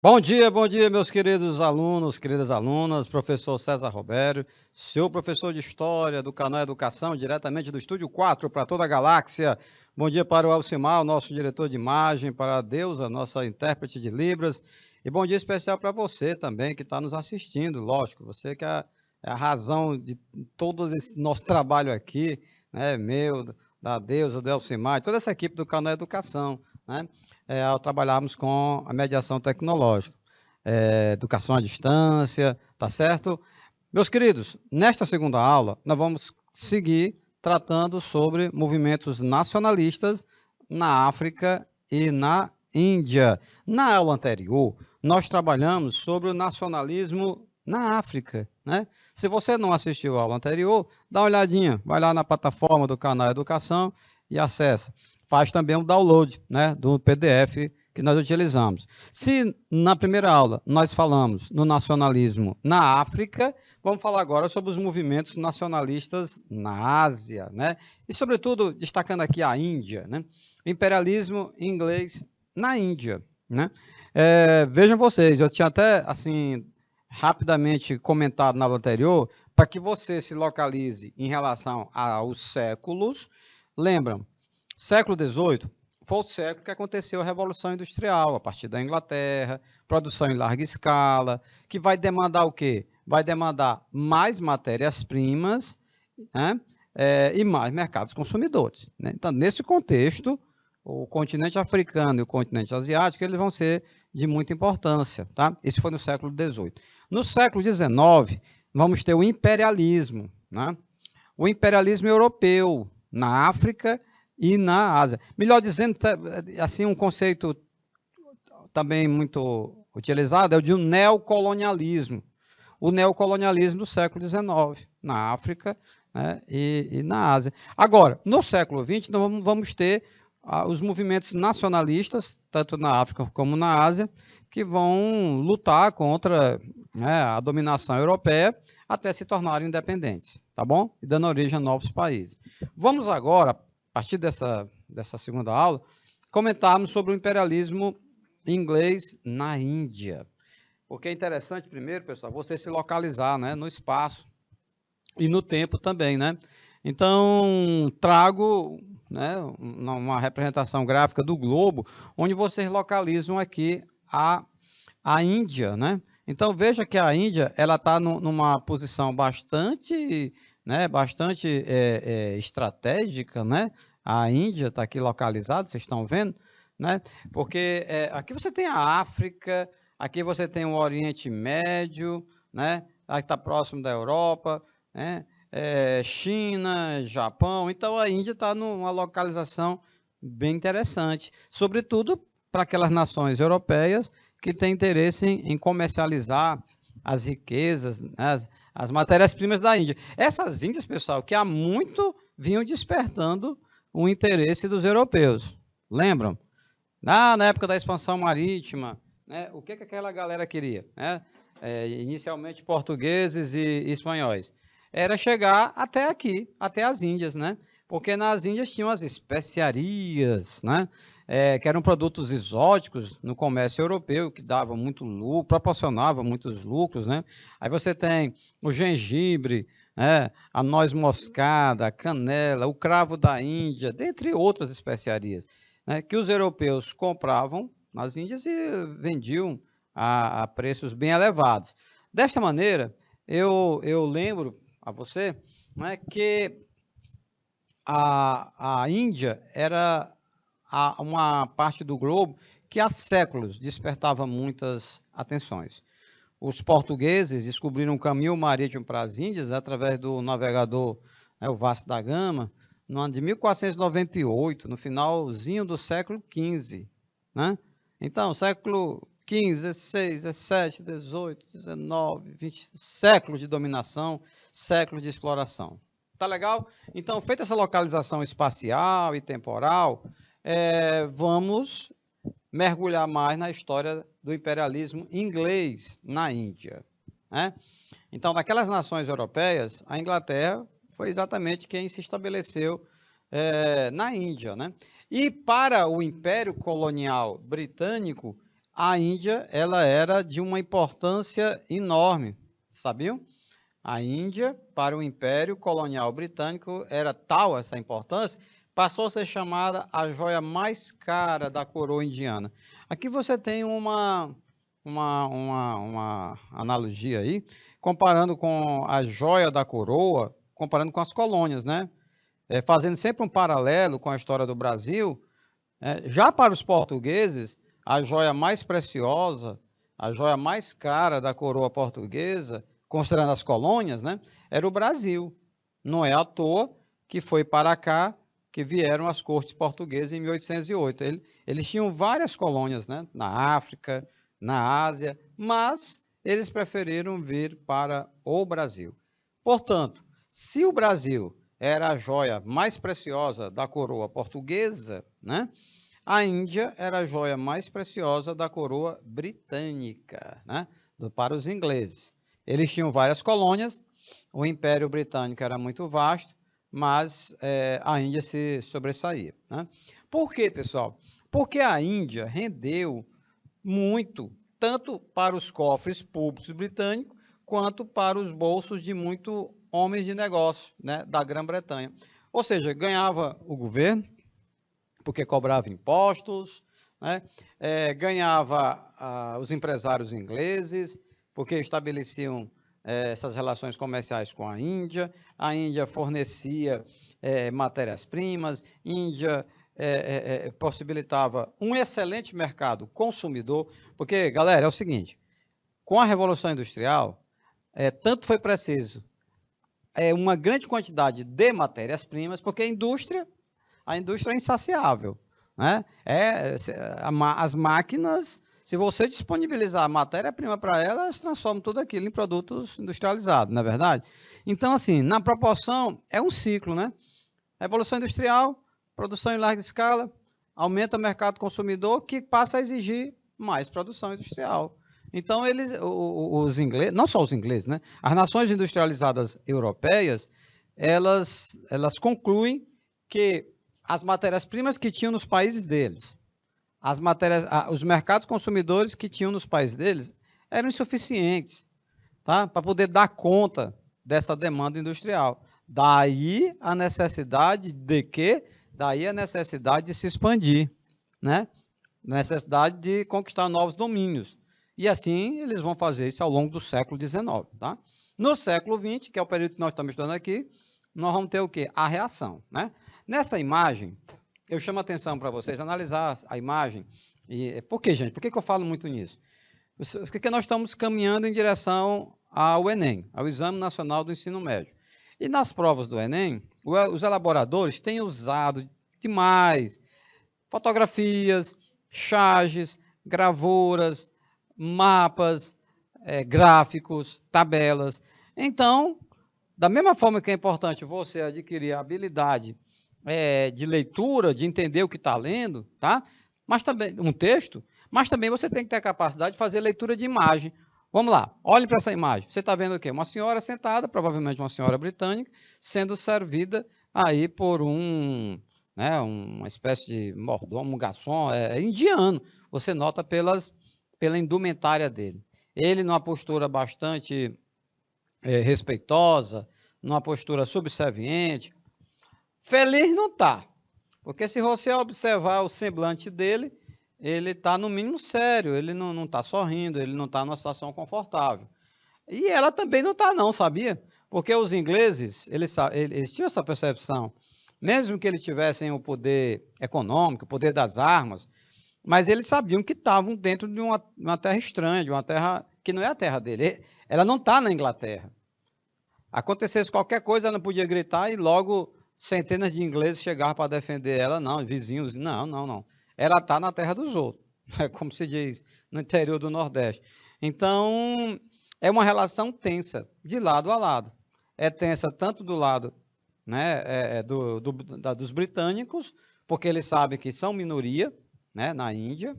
Bom dia, meus queridos alunos, queridas alunas, professor César Robério, seu professor de História do canal Educação, diretamente do Estúdio 4 para toda a galáxia. Bom dia para o Alcimar, nosso diretor de imagem, para a Deusa, nossa intérprete de Libras, e bom dia especial para você também que está nos assistindo, lógico, você que é a razão de todo esse nosso trabalho aqui, né, meu, da Deusa, do Alcimar, e toda essa equipe do canal Educação, né? Ao trabalharmos com a mediação tecnológica, educação à distância, tá certo? Meus queridos, nesta segunda aula, nós vamos seguir tratando sobre movimentos nacionalistas na África e na Índia. Na aula anterior, nós trabalhamos sobre o nacionalismo na África, né? Se você não assistiu a aula anterior, dá uma olhadinha, vai lá na plataforma do canal Educação e acessa. Faz também o download, né, do PDF que nós utilizamos. Se na primeira aula nós falamos no nacionalismo na África, vamos falar agora sobre os movimentos nacionalistas na Ásia, né? E sobretudo destacando aqui a Índia, né? O imperialismo inglês na Índia, né? Vejam vocês, eu tinha até assim rapidamente comentado na aula anterior para que você se localize em relação aos séculos. Lembram? Século XVIII foi o século que aconteceu a Revolução Industrial, a partir da Inglaterra, produção em larga escala, que vai demandar o quê? Vai demandar mais matérias-primas, né? E mais mercados consumidores, né? Então, nesse contexto, o continente africano e o continente asiático eles vão ser de muita importância, tá? Isso foi no século XVIII. No século XIX, vamos ter o imperialismo, né? O imperialismo europeu na África e na Ásia. Melhor dizendo, assim, um conceito também muito utilizado é o de um neocolonialismo. O neocolonialismo do século XIX, na África, né, e na Ásia. Agora, no século XX, nós vamos ter os movimentos nacionalistas, tanto na África como na Ásia, que vão lutar contra, né, a dominação europeia até se tornarem independentes, tá bom? E dando origem a novos países. Vamos agora, a partir dessa segunda aula, comentarmos sobre o imperialismo inglês na Índia. Porque é interessante, primeiro, pessoal, você se localizar, né, no espaço e no tempo também, né? Então, trago, né, uma representação gráfica do globo, onde vocês localizam aqui a Índia, né? Então, veja que a Índia, ela está numa posição bastante, né, bastante estratégica, né? A Índia está aqui localizada, vocês estão vendo, né? Porque aqui você tem a África, aqui você tem o Oriente Médio, né? Aqui está próximo da Europa, né? China, Japão. Então a Índia está numa localização bem interessante, sobretudo para aquelas nações europeias que têm interesse em comercializar as riquezas, as matérias-primas da Índia. Essas Índias, pessoal, que há muito vinham despertando o interesse dos europeus. Lembram? Na época da expansão marítima, né, o que aquela galera queria? Né? Inicialmente portugueses e espanhóis. Era chegar até aqui, até as Índias, né? Porque nas Índias tinham as especiarias, né? Que eram produtos exóticos no comércio europeu, que davam muito lucro, proporcionavam muitos lucros, né? Aí você tem o gengibre, né? A noz moscada, a canela, o cravo da Índia, dentre outras especiarias, né? Que os europeus compravam nas Índias e vendiam a preços bem elevados. Desta maneira, eu lembro a você, né, que a Índia era uma parte do globo que há séculos despertava muitas atenções. Os portugueses descobriram um caminho marítimo para as Índias através do navegador, né, o Vasco da Gama, no ano de 1498, no finalzinho do século XV. Né? Então, século XV, XVI, XVII, XVIII, XIX, XX, séculos de dominação, séculos de exploração. Tá legal? Então, feita essa localização espacial e temporal, vamos mergulhar mais na história do imperialismo inglês na Índia. Né? Então, naquelas nações europeias, a Inglaterra foi exatamente quem se estabeleceu na Índia. Né? E para o Império Colonial Britânico, a Índia ela era de uma importância enorme, sabiam? A Índia, para o Império Colonial Britânico, era tal essa importância, passou a ser chamada a joia mais cara da coroa indiana. Aqui você tem uma analogia aí, comparando com a joia da coroa, comparando com as colônias, né? Fazendo sempre um paralelo com a história do Brasil. Já para os portugueses, a joia mais preciosa, a joia mais cara da coroa portuguesa, considerando as colônias, né, era o Brasil. Não é à toa que foi para cá que vieram as cortes portuguesas em 1808. Eles tinham várias colônias, né, na África, na Ásia, mas eles preferiram vir para o Brasil. Portanto, se o Brasil era a joia mais preciosa da coroa portuguesa, né, a Índia era a joia mais preciosa da coroa britânica, né, para os ingleses. Eles tinham várias colônias, o Império Britânico era muito vasto, mas a Índia se sobressaía. Né? Por quê, pessoal? Porque a Índia rendeu muito, tanto para os cofres públicos britânicos, quanto para os bolsos de muitos homens de negócio, né, da Grã-Bretanha. Ou seja, ganhava o governo, porque cobrava impostos, né? Ganhava os empresários ingleses, porque estabeleciam essas relações comerciais com a Índia fornecia matérias-primas, Índia possibilitava um excelente mercado consumidor, porque, galera, é o seguinte, com a Revolução Industrial, tanto foi preciso uma grande quantidade de matérias-primas, porque a indústria é insaciável. Né? As máquinas, se você disponibilizar matéria-prima para elas, transformam tudo aquilo em produtos industrializados, não é verdade? Então, assim, na proporção, é um ciclo, né? Revolução industrial, produção em larga escala, aumenta o mercado consumidor, que passa a exigir mais produção industrial. Então, os ingleses, não só os ingleses, né? As nações industrializadas europeias, elas concluem que as matérias-primas que tinham nos países deles, os mercados consumidores que tinham nos países deles, eram insuficientes, tá? Para poder dar conta dessa demanda industrial. Daí a necessidade de quê? Daí a necessidade de se expandir, né? Necessidade de conquistar novos domínios. E assim eles vão fazer isso ao longo do século XIX, tá? No século XX, que é o período que nós estamos estudando aqui, nós vamos ter o quê? A reação, né? Nessa imagem, eu chamo a atenção para vocês analisar a imagem. Por quê, gente? Por que eu falo muito nisso? Porque nós estamos caminhando em direção ao Enem, ao Exame Nacional do Ensino Médio. E nas provas do Enem, os elaboradores têm usado demais fotografias, charges, gravuras, mapas, gráficos, tabelas. Então, da mesma forma que é importante você adquirir a habilidade de leitura, de entender o que está lendo, tá? Mas também um texto, mas também você tem que ter a capacidade de fazer leitura de imagem. Vamos lá, olhe para essa imagem. Você está vendo o quê? Uma senhora sentada, provavelmente uma senhora britânica, sendo servida aí por uma espécie de mordomo, um garçom, indiano. Você nota pela indumentária dele. Ele numa postura bastante respeitosa, numa postura subserviente. Feliz não está, porque se você observar o semblante dele, ele está no mínimo sério, ele não está sorrindo, ele não está numa situação confortável. E ela também não está não, sabia? Porque os ingleses, eles tinham essa percepção, mesmo que eles tivessem o poder econômico, o poder das armas, mas eles sabiam que estavam dentro de uma terra estranha, de uma terra que não é a terra dele. Ela não está na Inglaterra. Acontecesse qualquer coisa, ela não podia gritar e logo centenas de ingleses chegavam para defender ela, não, vizinhos, não. Ela está na terra dos outros, como se diz no interior do Nordeste. Então, é uma relação tensa, de lado a lado. É tensa tanto do lado dos britânicos, porque eles sabem que são minoria, né, na Índia.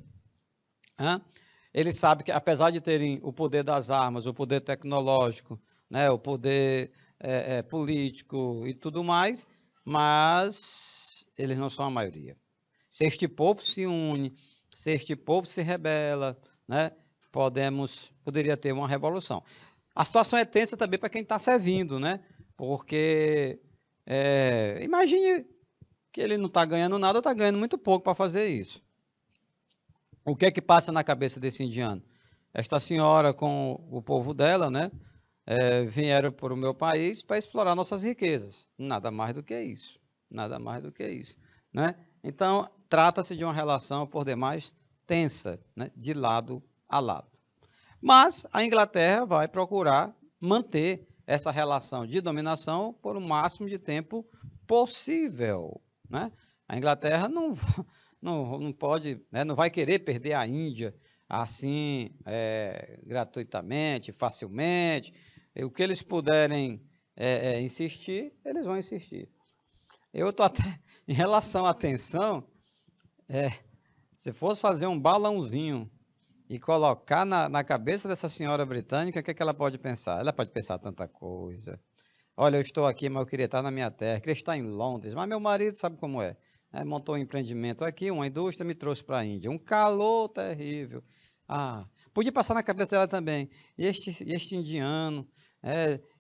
Eles sabem que, apesar de terem o poder das armas, o poder tecnológico, né, o poder político e tudo mais, mas eles não são a maioria. Se este povo se une se este povo se rebela, né, poderia ter uma revolução. A situação é tensa também para quem está servindo, né? Porque imagine que ele não está ganhando nada, está ganhando muito pouco para fazer isso. O que é que passa na cabeça desse indiano? Esta senhora com o povo dela, né, vieram para o meu país para explorar nossas riquezas. Nada mais do que isso. Nada mais do que isso, né? Então, trata-se de uma relação, por demais, tensa, né, de lado a lado. Mas a Inglaterra vai procurar manter essa relação de dominação por o máximo de tempo possível, né? A Inglaterra não pode, né, não vai querer perder a Índia assim, gratuitamente, facilmente. O que eles puderem insistir, eles vão insistir. Eu estou até, em relação à tensão, se fosse fazer um balãozinho e colocar na cabeça dessa senhora britânica, o que é que ela pode pensar? Ela pode pensar tanta coisa. Olha, eu estou aqui, mas eu queria estar na minha terra. Eu queria estar em Londres, mas meu marido sabe como é. Montou um empreendimento aqui, uma indústria, me trouxe para a Índia. Um calor terrível. Podia passar na cabeça dela também. E este indiano,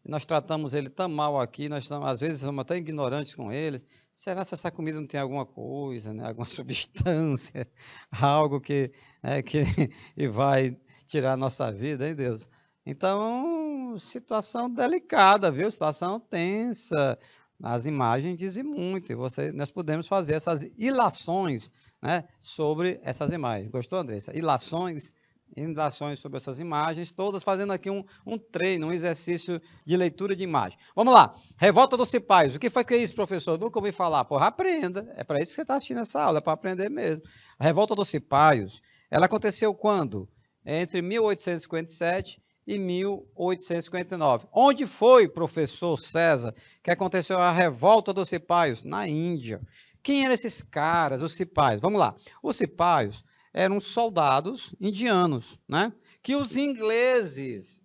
nós tratamos ele tão mal aqui, às vezes somos até ignorantes com eles. Será que essa comida não tem alguma coisa, né? Alguma substância, algo que vai tirar a nossa vida, hein, Deus? Então, situação delicada, viu? Situação tensa. As imagens dizem muito, e nós podemos fazer essas ilações, né, sobre essas imagens. Gostou, Andressa? Ilações sobre essas imagens, todas fazendo aqui um treino, um exercício de leitura de imagem. Vamos lá. Revolta dos Cipaios. O que foi que é isso, professor? Nunca ouvi falar. Porra, aprenda. É para isso que você está assistindo essa aula, é para aprender mesmo. A Revolta dos Cipaios, ela aconteceu quando? Entre 1857 e 1859. Onde foi, professor César, que aconteceu a Revolta dos Cipaios? Na Índia. Quem eram esses caras, os Cipaios? Vamos lá. Os Cipaios eram soldados indianos, né? Que os ingleses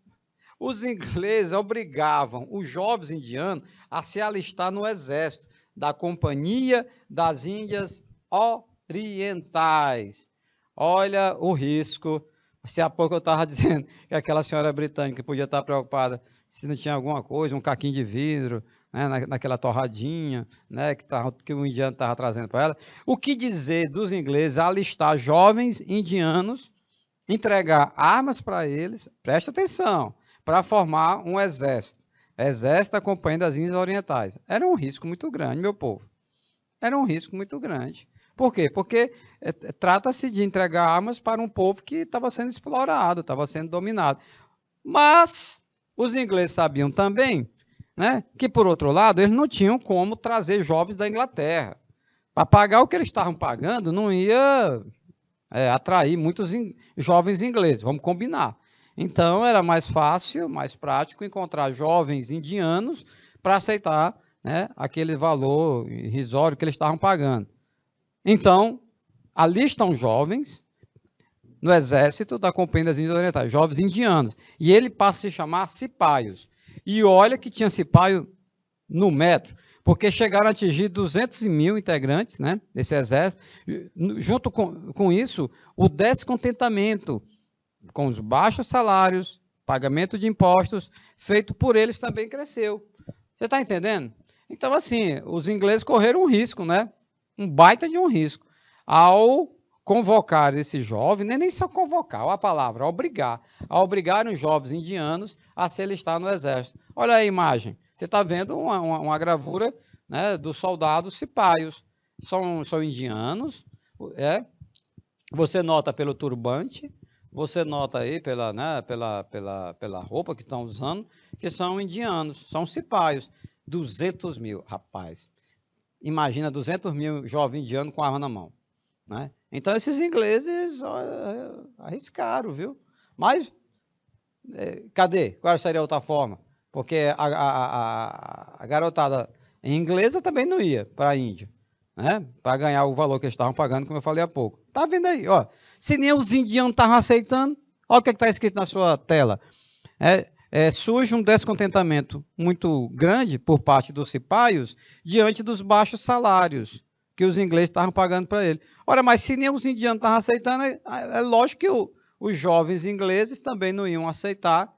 obrigavam os jovens indianos a se alistar no exército da Companhia das Índias Orientais. Olha o risco. Se há pouco eu estava dizendo que aquela senhora britânica podia estar preocupada se não tinha alguma coisa, um caquinho de vidro, né, naquela torradinha, né, que o indiano estava trazendo para ela. O que dizer dos ingleses alistar jovens indianos, entregar armas para eles, presta atenção, para formar um exército da Companhia das Índias Orientais. Era um risco muito grande, meu povo. Era um risco muito grande. Por quê? Porque trata-se de entregar armas para um povo que estava sendo explorado, estava sendo dominado. Mas os ingleses sabiam também, né, que, por outro lado, eles não tinham como trazer jovens da Inglaterra. Para pagar o que eles estavam pagando, não ia atrair muitos jovens ingleses, vamos combinar. Então, era mais fácil, mais prático encontrar jovens indianos para aceitar, né, aquele valor irrisório que eles estavam pagando. Então, alistam jovens no exército da Companhia das Índias Orientais, jovens indianos, e ele passa a se chamar cipaios. E olha que tinha cipaio no metro, porque chegaram a atingir 200 mil integrantes, né, desse exército. Junto com isso, o descontentamento com os baixos salários, pagamento de impostos, feito por eles também cresceu. Você está entendendo? Então, assim, os ingleses correram um risco, né? Um baita de um risco, ao convocar esses jovens, nem só convocar, a palavra, obrigar os jovens indianos a se alistar no exército. Olha a imagem, você está vendo uma gravura, né, dos soldados cipaios, são indianos, você nota pelo turbante, você nota aí pela roupa que estão usando, que são indianos, são cipaios, 200 mil, rapaz. Imagina 200 mil jovens indianos com arma na mão, né? Então, esses ingleses arriscaram, viu? Mas, cadê? Qual seria a outra forma? Porque a garotada inglesa também não ia para a Índia, né? Para ganhar o valor que eles estavam pagando, como eu falei há pouco. Tá vendo aí? Ó, se nem os indianos estavam aceitando, olha o que está escrito na sua tela. Surge um descontentamento muito grande por parte dos cipaios diante dos baixos salários, que os ingleses estavam pagando para ele. Ora, mas se nem os indianos estavam aceitando, é lógico que os jovens ingleses também não iam aceitar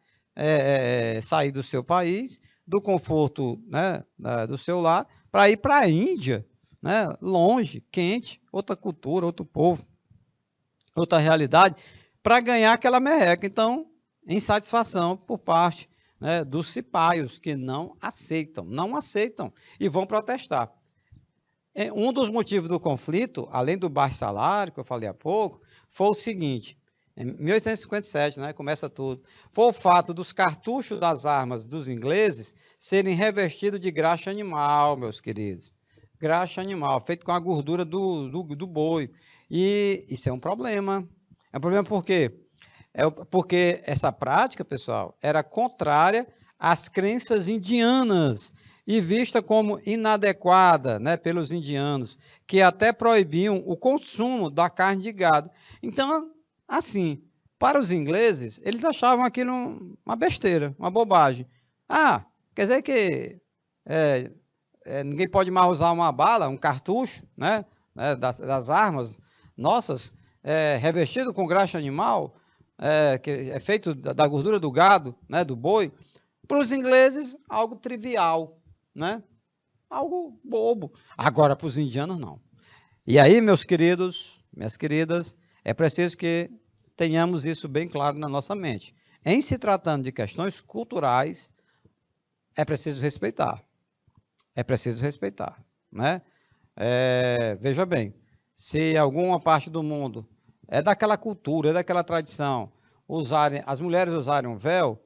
sair do seu país, do conforto, né, do seu lar, para ir para a Índia, né, longe, quente, outra cultura, outro povo, outra realidade, para ganhar aquela merreca. Então, insatisfação por parte, né, dos cipaios, que não aceitam e vão protestar. Um dos motivos do conflito, além do baixo salário, que eu falei há pouco, foi o seguinte: em 1857, né, começa tudo, foi o fato dos cartuchos das armas dos ingleses serem revestidos de graxa animal, meus queridos. Graxa animal, feito com a gordura do boi. E isso é um problema. É um problema por quê? Porque essa prática, pessoal, era contrária às crenças indianas e vista como inadequada, né, pelos indianos, que até proibiam o consumo da carne de gado. Então, assim, para os ingleses, eles achavam aquilo uma besteira, uma bobagem. Ah, quer dizer que ninguém pode mais usar uma bala, um cartucho, né, das armas nossas, revestido com graxa animal, que é feito da gordura do gado, né, do boi. Para os ingleses, algo trivial, né? Algo bobo. Agora, para os indianos, não. E aí, meus queridos, minhas queridas, é preciso que tenhamos isso bem claro na nossa mente. Em se tratando de questões culturais, é preciso respeitar. É preciso respeitar, né? Veja bem, se alguma parte do mundo é daquela cultura, é daquela tradição, as mulheres usarem um véu,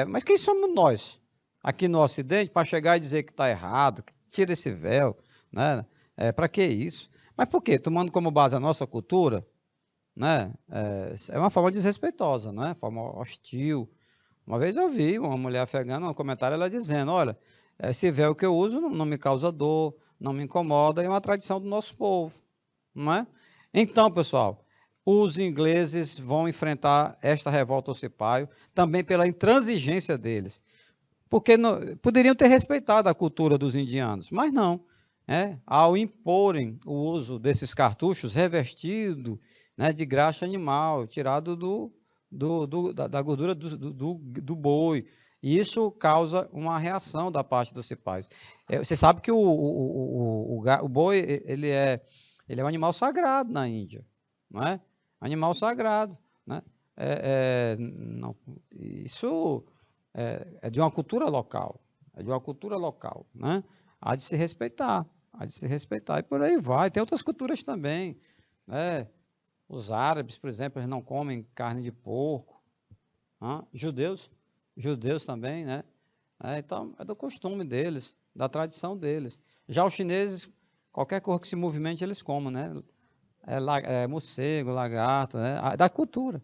mas quem somos nós, aqui no Ocidente, para chegar e dizer que está errado, que tira esse véu, né? Para que isso? Mas por quê? Tomando como base a nossa cultura, né? É uma forma desrespeitosa, né? Forma hostil. Uma vez eu vi uma mulher afegana, um comentário, ela dizendo: olha, esse véu que eu uso não me causa dor, não me incomoda, é uma tradição do nosso povo, não é? Então, pessoal, os ingleses vão enfrentar esta revolta ocipaio também pela intransigência deles, porque poderiam ter respeitado a cultura dos indianos, mas não. Ao imporem o uso desses cartuchos revestidos, né, de graxa animal, tirado da gordura do boi, e isso causa uma reação da parte dos cipaios. Você sabe que o boi ele é um animal sagrado na Índia, não é? Animal sagrado, né? Não, isso é de uma cultura local, né? Há de se respeitar, e por aí vai. Tem outras culturas também, né? Os árabes, por exemplo, eles não comem carne de porco. Judeus também, né? Então, é do costume deles, da tradição deles. Já os chineses, qualquer coisa que se movimente, eles comem, né? Morcego, lagarto, né? Da cultura.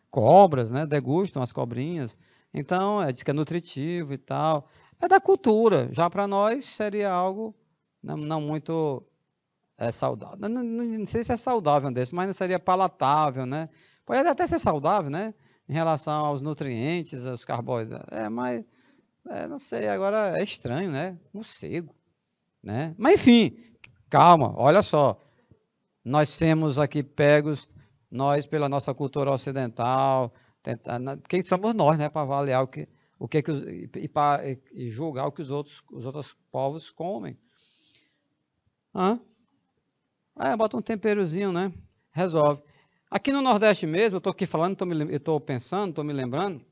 Cobras, né? Degustam as cobrinhas. Então, diz que é nutritivo e tal. É da cultura. Já para nós, seria algo não muito saudável. Não sei se é saudável desse, mas não seria palatável, né? Pode até ser saudável, né? Em relação aos nutrientes, aos carboidratos. Mas, não sei, agora é estranho, né? Morcego, né? Mas, enfim, calma, olha só. Nós temos aqui pegos, nós, pela nossa cultura ocidental, quem somos nós, né? Para avaliar e julgar o que os outros povos comem. Bota um temperozinho, né? Resolve. Aqui no Nordeste mesmo, eu estou aqui falando, eu estou pensando, estou me lembrando,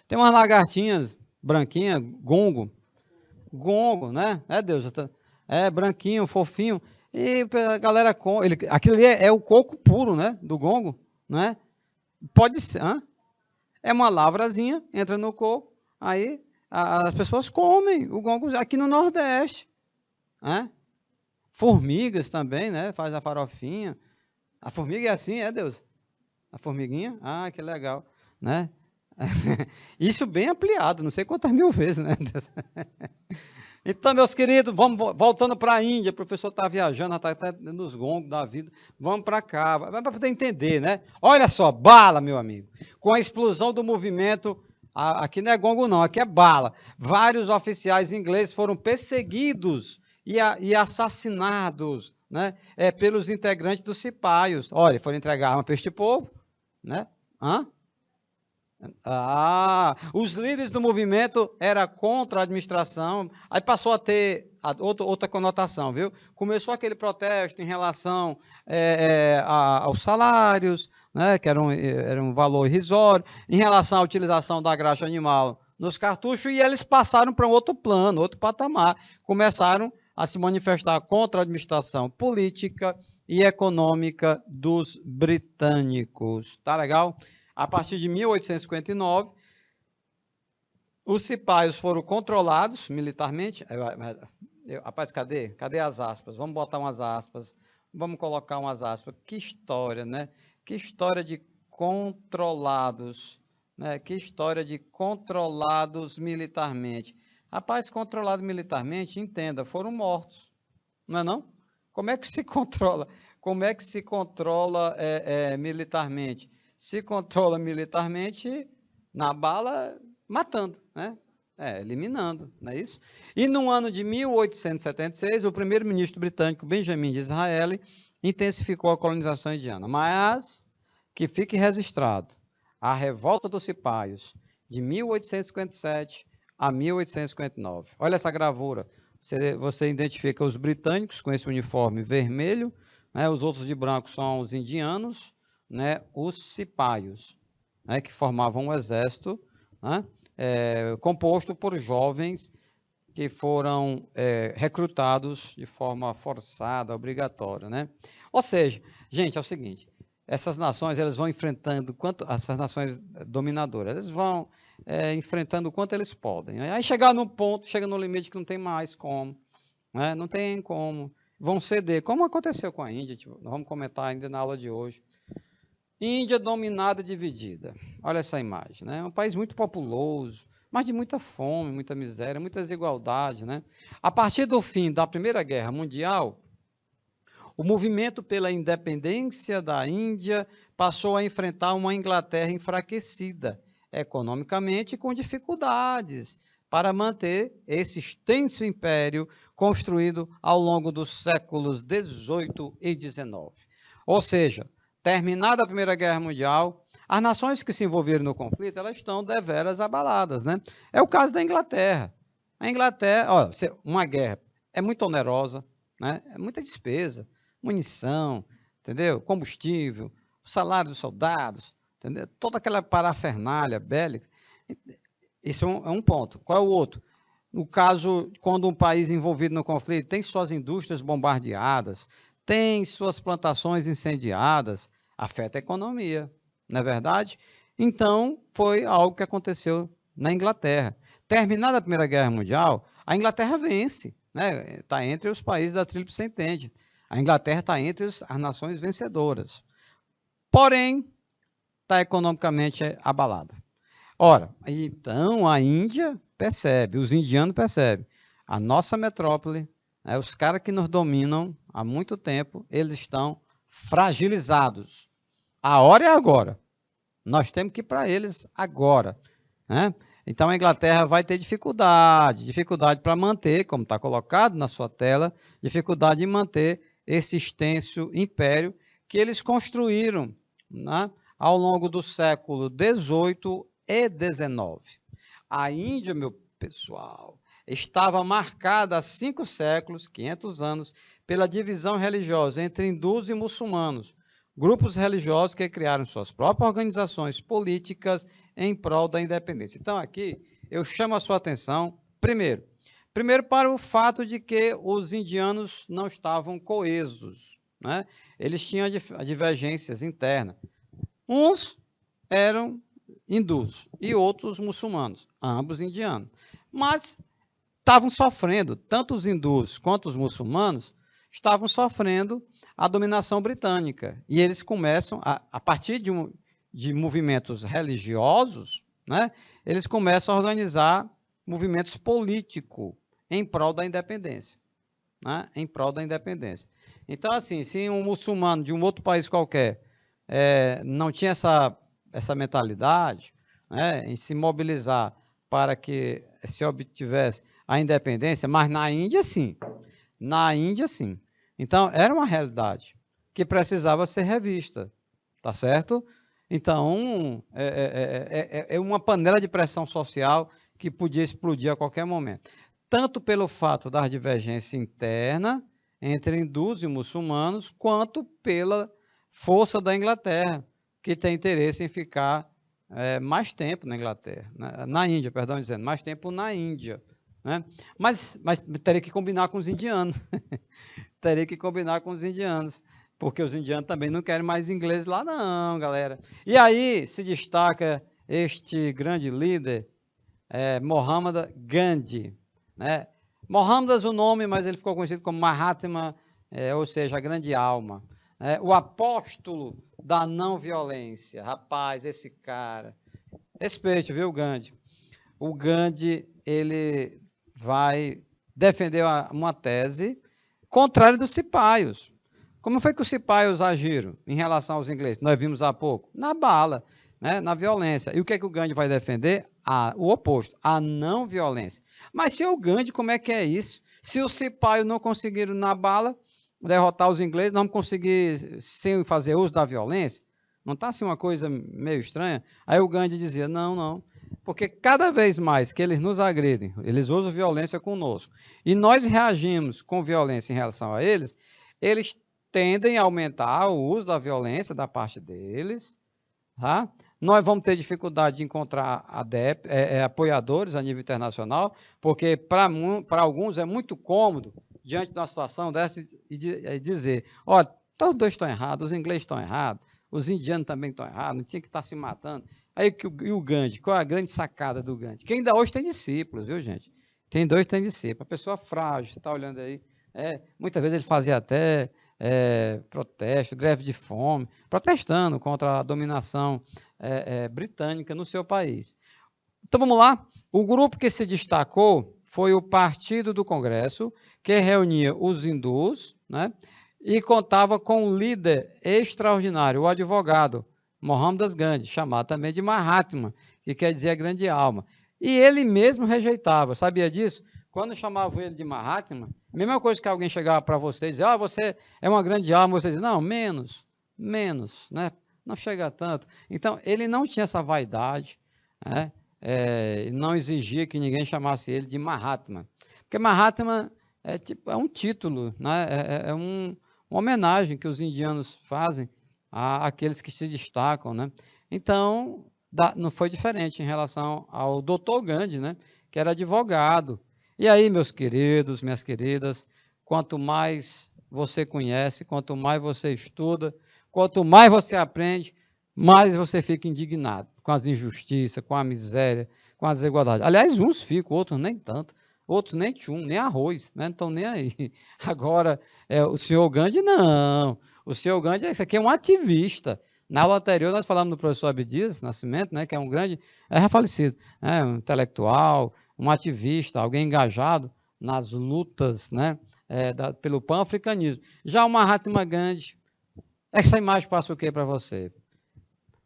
tem umas lagartinhas branquinhas, gongo, né? Deus, branquinho, fofinho, e a galera come. Aquilo ali é o coco puro, né? Do gongo, não é? Pode ser, é uma lavrazinha, entra no coco, aí as pessoas comem o gongo aqui no Nordeste, né? Formigas também, né? Faz a farofinha. A formiga é assim, Deus? A formiguinha? Que legal, né? Isso bem ampliado, não sei quantas mil vezes, né? Então, meus queridos, vamos voltando para a Índia. O professor está viajando, está até nos gongos da vida. Vamos para cá, para poder entender, né? Olha só, bala, meu amigo. Com a explosão do movimento, aqui não é gongo não, aqui é bala. Vários oficiais ingleses foram perseguidos e assassinados, né, pelos integrantes dos cipaios. Olha, foram entregar arma para este povo, né? Os líderes do movimento eram contra a administração, aí passou a ter outra conotação, viu? Começou aquele protesto em relação aos salários, né, que era um valor irrisório, em relação à utilização da graxa animal nos cartuchos, e eles passaram para um outro plano, outro patamar, começaram a se manifestar contra a administração política e econômica dos britânicos. Tá legal? A partir de 1859, os cipaios foram controlados militarmente. Rapaz, cadê as aspas? Vamos botar umas aspas. Vamos colocar umas aspas. Que história, né? Que história de controlados, né? Que história de controlados militarmente. Rapaz, controlados militarmente, entenda, foram mortos. Não é não? Como é que se controla? Como é que se controla militarmente? Se controla militarmente na bala, matando, né? Eliminando, não é isso? E no ano de 1876, o primeiro-ministro britânico Benjamin Disraeli intensificou a colonização indiana. Mas, que fique registrado, a revolta dos cipaios, de 1857 a 1859. Olha essa gravura. Você identifica os britânicos com esse uniforme vermelho, né? Os outros de branco são os indianos, né, os cipaios, né, que formavam um exército, né, composto por jovens que foram recrutados de forma forçada, obrigatória, né? Ou seja, gente, é o seguinte, essas nações elas vão enfrentando essas nações dominadoras, eles vão enfrentando o quanto eles podem. Aí chegar no ponto, chega no limite que não tem mais como, né? Não tem como, vão ceder, como aconteceu com a Índia, nós vamos comentar ainda na aula de hoje. Índia dominada, dividida. Olha essa imagem, né? É um país muito populoso, mas de muita fome, muita miséria, muita desigualdade, né? A partir do fim da Primeira Guerra Mundial, o movimento pela independência da Índia passou a enfrentar uma Inglaterra enfraquecida economicamente e com dificuldades para manter esse extenso império construído ao longo dos séculos XVIII e XIX. Ou seja, terminada a Primeira Guerra Mundial, as nações que se envolveram no conflito, elas estão deveras abaladas, né? É o caso da Inglaterra. A Inglaterra, olha, uma guerra é muito onerosa, né? É muita despesa, munição, entendeu? Combustível, o salário dos soldados, entendeu? Toda aquela parafernália bélica. Isso é um ponto. Qual é o outro? No caso, quando um país envolvido no conflito tem suas indústrias bombardeadas, tem suas plantações incendiadas, afeta a economia, não é verdade? Então, foi algo que aconteceu na Inglaterra. Terminada a Primeira Guerra Mundial, a Inglaterra vence, né? Está entre os países da Tríplice Entente. A Inglaterra está entre as nações vencedoras. Porém, está economicamente abalada. Ora, então a Índia percebe, os indianos percebem, a nossa metrópole, os caras que nos dominam há muito tempo, eles estão fragilizados. A hora é agora. Nós temos que ir para eles agora, né? Então a Inglaterra vai ter dificuldade para manter, como está colocado na sua tela, dificuldade em manter esse extenso império que eles construíram, né, ao longo do século XVIII e XIX. A Índia, meu pessoal, estava marcada há 5 séculos, 500 anos, pela divisão religiosa entre hindus e muçulmanos, grupos religiosos que criaram suas próprias organizações políticas em prol da independência. Então, aqui, eu chamo a sua atenção, primeiro para o fato de que os indianos não estavam coesos, né? Eles tinham divergências internas. Uns eram hindus e outros muçulmanos, ambos indianos. Mas estavam sofrendo, tanto os hindus quanto os muçulmanos, estavam sofrendo a dominação britânica. E eles começam, a partir de movimentos religiosos, né, eles começam a organizar movimentos políticos em prol da independência. Né, em prol da independência. Então, assim, se um muçulmano de um outro país qualquer não tinha essa mentalidade, né, em se mobilizar para que se obtivesse a independência, mas na Índia, sim. Na Índia, sim. Então, era uma realidade que precisava ser revista, tá certo? Então, é uma panela de pressão social que podia explodir a qualquer momento. Tanto pelo fato da divergência interna entre hindus e muçulmanos, quanto pela força da Inglaterra, que tem interesse em ficar mais tempo na Inglaterra, na Índia, perdão, dizendo, mais tempo na Índia. Né? Mas teria que combinar com os indianos. Teria que combinar com os indianos, porque os indianos também não querem mais inglês lá não, galera. E aí se destaca este grande líder, Mohammad Gandhi. Né? Mohammed é o nome, mas ele ficou conhecido como Mahatma, ou seja, a grande alma. O apóstolo da não violência. Rapaz, esse cara. Respeite, viu, Gandhi? O Gandhi, ele vai defender uma tese contrária dos cipaios. Como foi que os cipaios agiram em relação aos ingleses? Nós vimos há pouco. Na bala, né? Na violência. E o que é que o Gandhi vai defender? O oposto, a não violência. Mas se o Gandhi, como é que é isso? Se os cipaios não conseguiram na bala derrotar os ingleses, não conseguir sem fazer uso da violência? Não está assim uma coisa meio estranha? Aí o Gandhi dizia, não. Porque cada vez mais que eles nos agridem, eles usam violência conosco, e nós reagimos com violência em relação a eles, eles tendem a aumentar o uso da violência da parte deles, tá? Nós vamos ter dificuldade de encontrar apoiadores a nível internacional, porque para alguns é muito cômodo, diante de uma situação dessa, dizer, olha, todos dois estão errados, os ingleses estão errados, os indianos também estão errados, não tinha que estar se matando. Aí e o Gandhi, qual é a grande sacada do Gandhi? Que ainda hoje tem discípulos, viu, gente? Tem discípulos. A pessoa frágil, você está olhando aí. Muitas vezes ele fazia até protesto, greve de fome, protestando contra a dominação britânica no seu país. Então vamos lá. O grupo que se destacou foi o Partido do Congresso, que reunia os hindus, né? E contava com um líder extraordinário, o advogado Mohammed Gandhi, chamado também de Mahatma, que quer dizer a grande alma. E ele mesmo rejeitava, sabia disso? Quando chamavam ele de Mahatma, mesma coisa que alguém chegava para você e dizia, você é uma grande alma, você dizia, não, menos, né? Não chega tanto. Então, ele não tinha essa vaidade, né? Não exigia que ninguém chamasse ele de Mahatma. Porque Mahatma é um título, né? Uma homenagem que os indianos fazem àqueles que se destacam, né? Então, não foi diferente em relação ao Dr. Gandhi, né? Que era advogado. E aí, meus queridos, minhas queridas, quanto mais você conhece, quanto mais você estuda, quanto mais você aprende, mais você fica indignado com as injustiças, com a miséria, com a desigualdade. Aliás, uns ficam, outros nem tanto. Outros nem tchum, nem arroz, né? Não estão nem aí. Agora, o senhor Gandhi, não. O senhor Gandhi, isso aqui é um ativista. Na aula anterior, nós falamos do professor Abdias Nascimento, né? Que é um grande, já falecido, né? Um intelectual, um ativista, alguém engajado nas lutas, né? Pelo pan-africanismo. Já o Mahatma Gandhi, essa imagem passa o quê para você?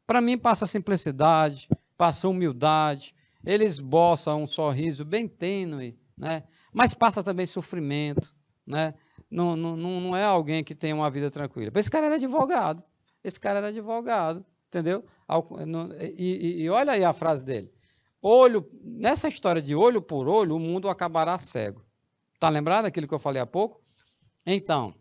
Para mim, passa simplicidade, passa humildade, ele esboça um sorriso bem tênue, né? Mas passa também sofrimento, né? Não é alguém que tem uma vida tranquila. Esse cara era advogado, entendeu? E olha aí a frase dele. Nessa história de olho por olho, o mundo acabará cego. Está lembrado daquilo que eu falei há pouco? Então,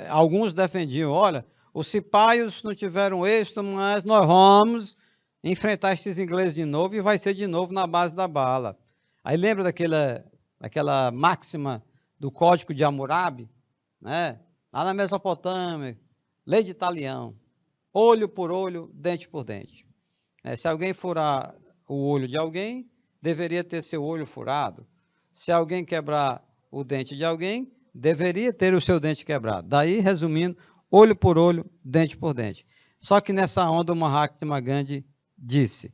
alguns defendiam, olha, os cipaios não tiveram êxito, mas nós vamos enfrentar esses ingleses de novo e vai ser de novo na base da bala. Aí lembra daquela máxima do Código de Hammurabi, né? Lá na Mesopotâmia, lei de Italião, olho por olho, dente por dente. Se alguém furar o olho de alguém, deveria ter seu olho furado. Se alguém quebrar o dente de alguém, deveria ter o seu dente quebrado. Daí, resumindo, olho por olho, dente por dente. Só que nessa onda o Mahatma Gandhi disse,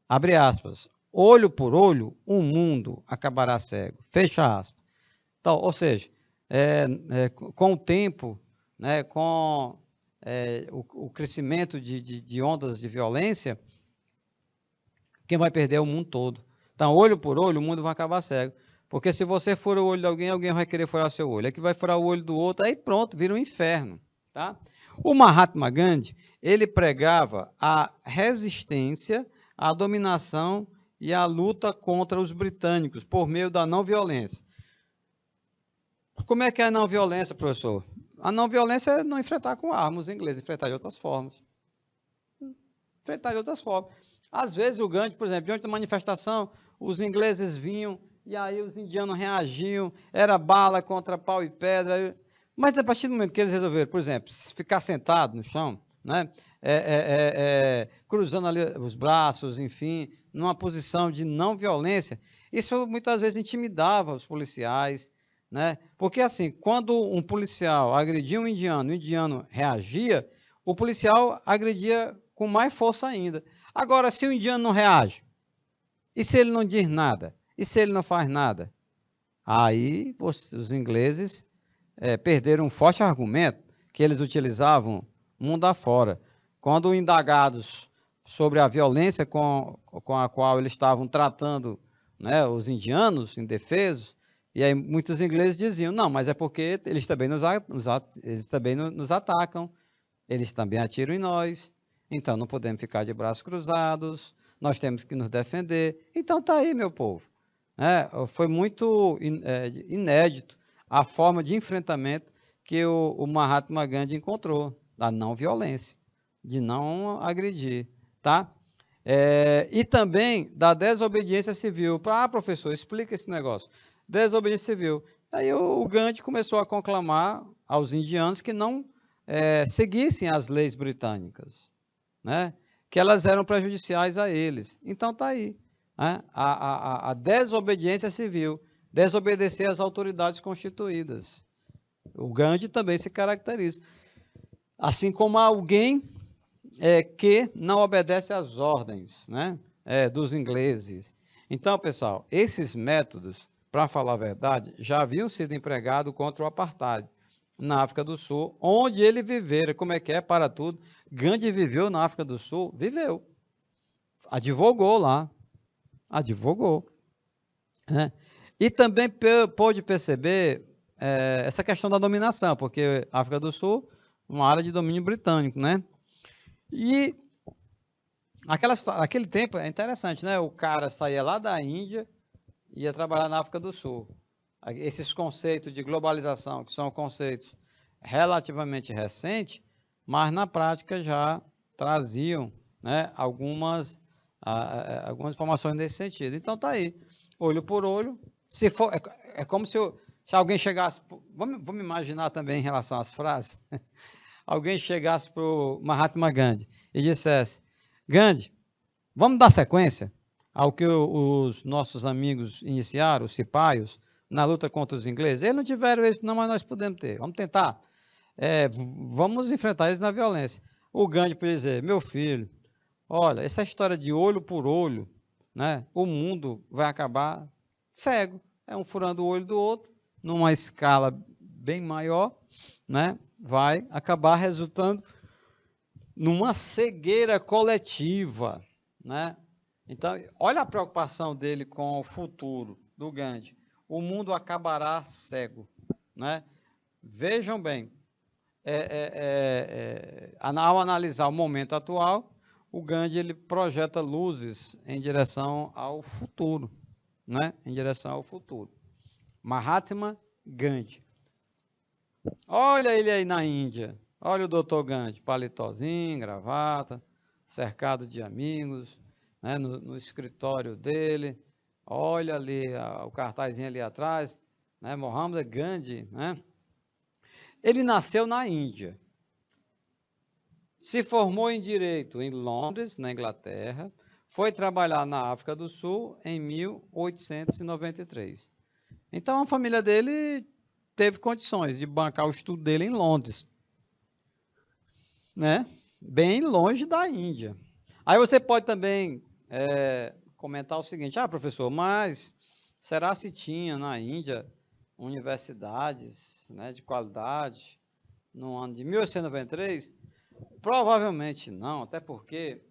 abre aspas, olho por olho, o mundo acabará cego. Fecha aspas. Então, ou seja, com o tempo, né, com o crescimento de ondas de violência, quem vai perder é o mundo todo. Então, olho por olho, o mundo vai acabar cego. Porque se você fura o olho de alguém, alguém vai querer furar o seu olho. É que vai furar o olho do outro, aí pronto, vira um inferno, tá? O Mahatma Gandhi, ele pregava a resistência, a dominação e a luta contra os britânicos por meio da não violência. Como é que é a não violência, professor? A não violência é não enfrentar com armas os ingleses, enfrentar de outras formas. Enfrentar de outras formas. Às vezes o Gandhi, por exemplo, diante da manifestação, os ingleses vinham e aí os indianos reagiam, era bala contra pau e pedra. Mas a partir do momento que eles resolveram, por exemplo, ficar sentado no chão, né, cruzando ali os braços, enfim, numa posição de não violência, isso muitas vezes intimidava os policiais, né? Porque assim, quando um policial agredia um indiano, o indiano reagia, o policial agredia com mais força ainda. Agora, se o indiano não reage, e se ele não diz nada, e se ele não faz nada, aí os ingleses perderam um forte argumento que eles utilizavam mundo afora. Quando indagados sobre a violência com a qual eles estavam tratando, né, os indianos indefesos, e aí muitos ingleses diziam, não, mas é porque eles também nos atacam, eles também atiram em nós, então não podemos ficar de braços cruzados, nós temos que nos defender. Então tá aí, meu povo. Foi muito inédito a forma de enfrentamento que o Mahatma Gandhi encontrou, da não violência, de não agredir, tá? E também da desobediência civil. Professor, explica esse negócio. Desobediência civil. Aí o Gandhi começou a conclamar aos indianos que não seguissem as leis britânicas, né? Que elas eram prejudiciais a eles. Então tá aí, né? A desobediência civil, desobedecer às autoridades constituídas. O Gandhi também se caracteriza. Assim como alguém que não obedece às ordens, né, dos ingleses. Então, pessoal, esses métodos, para falar a verdade, já haviam sido empregados contra o apartheid na África do Sul, onde ele vivera. Como é que é para tudo? Gandhi viveu na África do Sul? Viveu. Advogou lá. Advogou. Né? E também pôde perceber essa questão da dominação, porque a África do Sul, uma área de domínio britânico, né? E aquele tempo é interessante, né? O cara saía lá da Índia e ia trabalhar na África do Sul. Esses conceitos de globalização, que são conceitos relativamente recentes, mas na prática já traziam, né, algumas informações nesse sentido. Então tá aí, olho por olho. Se for, é como se alguém chegasse, vamos imaginar também em relação às frases, alguém chegasse para o Mahatma Gandhi e dissesse, Gandhi, vamos dar sequência ao que os nossos amigos iniciaram, os cipaios, na luta contra os ingleses. Eles não tiveram isso, não, mas nós podemos ter. Vamos tentar. Vamos enfrentar eles na violência. O Gandhi podia dizer, meu filho, olha, essa história de olho por olho, né? O mundo vai acabar cego. É um furando o olho do outro, numa escala bem maior, né? Vai acabar resultando numa cegueira coletiva, né? Então, olha a preocupação dele com o futuro do Gandhi. O mundo acabará cego, né? Vejam bem, ao analisar o momento atual, o Gandhi ele projeta luzes em direção ao futuro, né? Em direção ao futuro. Mahatma Gandhi. Olha ele aí na Índia. Olha o Dr. Gandhi, paletózinho, gravata, cercado de amigos, né, no escritório dele. Olha ali o cartazinho ali atrás, né, Mahatma Gandhi, né? Ele nasceu na Índia. Se formou em Direito em Londres, na Inglaterra. Foi trabalhar na África do Sul em 1893. Então a família dele teve condições de bancar o estudo dele em Londres, né? Bem longe da Índia. Aí você pode também comentar o seguinte, professor, mas será se tinha na Índia universidades, né, de qualidade no ano de 1893? Provavelmente não, até porque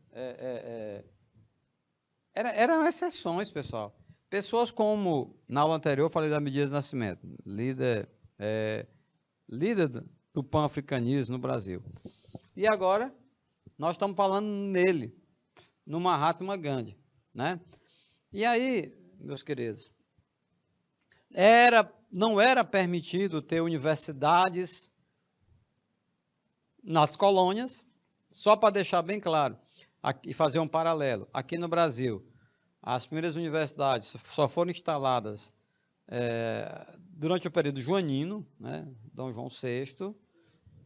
eram exceções, pessoal. pessoas como, na aula anterior, eu falei da Abdias Nascimento, líder do pan-africanismo no Brasil. E agora, nós estamos falando nele, no Mahatma Gandhi, né? E aí, meus queridos, não era permitido ter universidades nas colônias, só para deixar bem claro, e fazer um paralelo. Aqui no Brasil, as primeiras universidades só foram instaladas durante o período joanino, né, Dom João VI,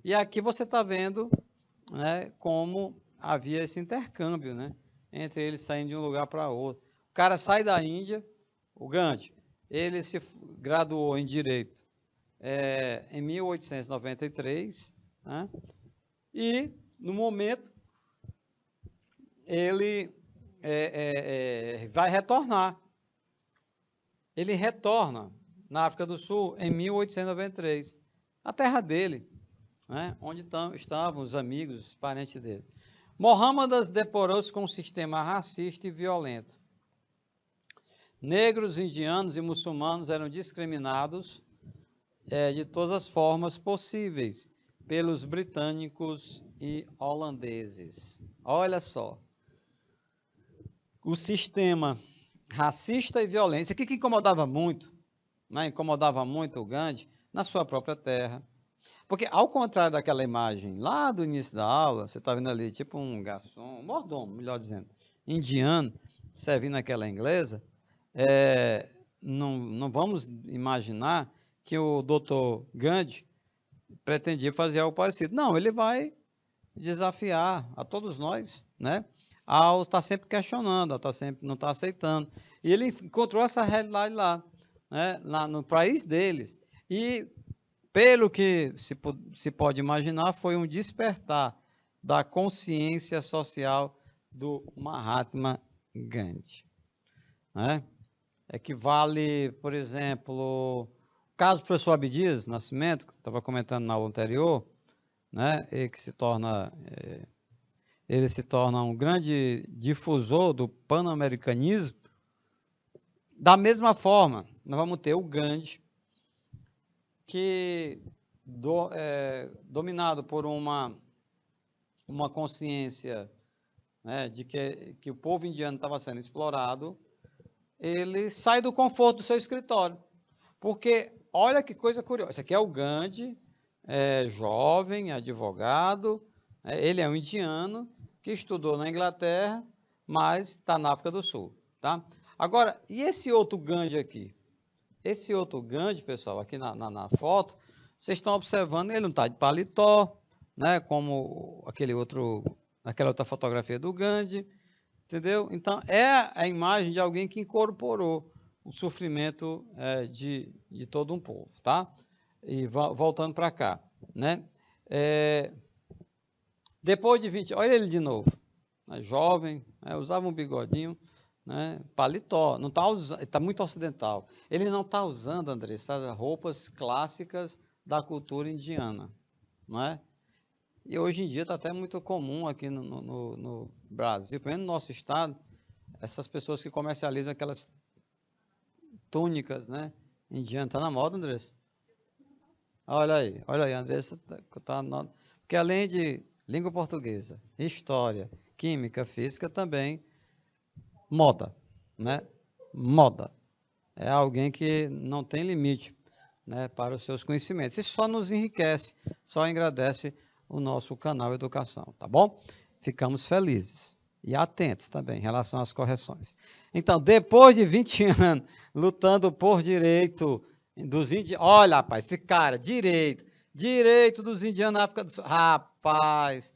e aqui você está vendo, né, como havia esse intercâmbio, né, entre eles saindo de um lugar para outro. O cara sai da Índia, o Gandhi, ele se graduou em Direito em 1893, né, e no momento ele vai retornar. Ele retorna na África do Sul em 1893, a terra dele, né, onde estavam os amigos, os parentes dele. Mohammedas deparou-se com um sistema racista e violento. Negros, indianos e muçulmanos eram discriminados de todas as formas possíveis pelos britânicos e holandeses. Olha só. O sistema racista e violento, isso aqui que incomodava muito, né? Incomodava muito o Gandhi na sua própria terra. Porque, ao contrário daquela imagem lá do início da aula, você está vendo ali tipo um garçom, um mordomo, melhor dizendo, indiano, servindo aquela inglesa, não vamos imaginar que o Dr. Gandhi pretendia fazer algo parecido. Não, ele vai desafiar a todos nós, né? Ao estar sempre questionando, ao estar sempre não estar aceitando. E ele encontrou essa realidade lá, né? Lá no país deles. E, pelo que se pode imaginar, foi um despertar da consciência social do Mahatma Gandhi, né? Equivale, por exemplo, o caso do professor Abdias Nascimento, que eu estava comentando na aula anterior, né? Ele se torna um grande difusor do pan-americanismo. Da mesma forma, nós vamos ter o Gandhi, que, dominado por uma consciência, né, de que o povo indiano estava sendo explorado, ele sai do conforto do seu escritório. Porque, olha que coisa curiosa, esse aqui é o Gandhi, jovem, advogado, ele é um indiano, que estudou na Inglaterra, mas está na África do Sul, tá? Agora, e esse outro Gandhi aqui? Esse outro Gandhi, pessoal, aqui na foto, vocês estão observando, ele não está de paletó, né? Como aquela outra fotografia do Gandhi, entendeu? Então, é a imagem de alguém que incorporou o sofrimento de todo um povo, tá? E voltando para cá, né? Depois de 20, olha ele de novo, né, jovem, usava um bigodinho, né, paletó, não tá usando, está muito ocidental. Ele não está usando, André, roupas clássicas da cultura indiana, não é? E hoje em dia está até muito comum aqui no Brasil, pelo menos no nosso estado, essas pessoas que comercializam aquelas túnicas, né, indianas. Está na moda, Andressa? Olha aí, Andressa está na moda. Porque além de língua portuguesa, história, química, física, também moda, né? Moda. É alguém que não tem limite, né, para os seus conhecimentos. Isso só nos enriquece, só engrandece o nosso canal Educação, tá bom? Ficamos felizes e atentos também em relação às correções. Então, depois de 20 anos lutando por direito dos indianos, olha, rapaz, esse cara, direito dos indianos na África do Sul. Rapaz,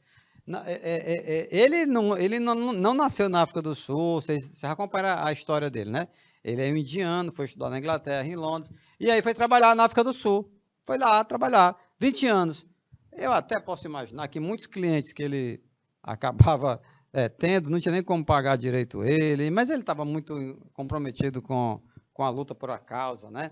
ele não nasceu na África do Sul, você vai acompanhar a história dele, né? Ele é um indiano, foi estudar na Inglaterra, em Londres, e aí foi trabalhar na África do Sul. Foi lá trabalhar, 20 anos. Eu até posso imaginar que muitos clientes que ele acabava tendo, não tinha nem como pagar direito ele, mas ele estava muito comprometido com a luta por a causa, né?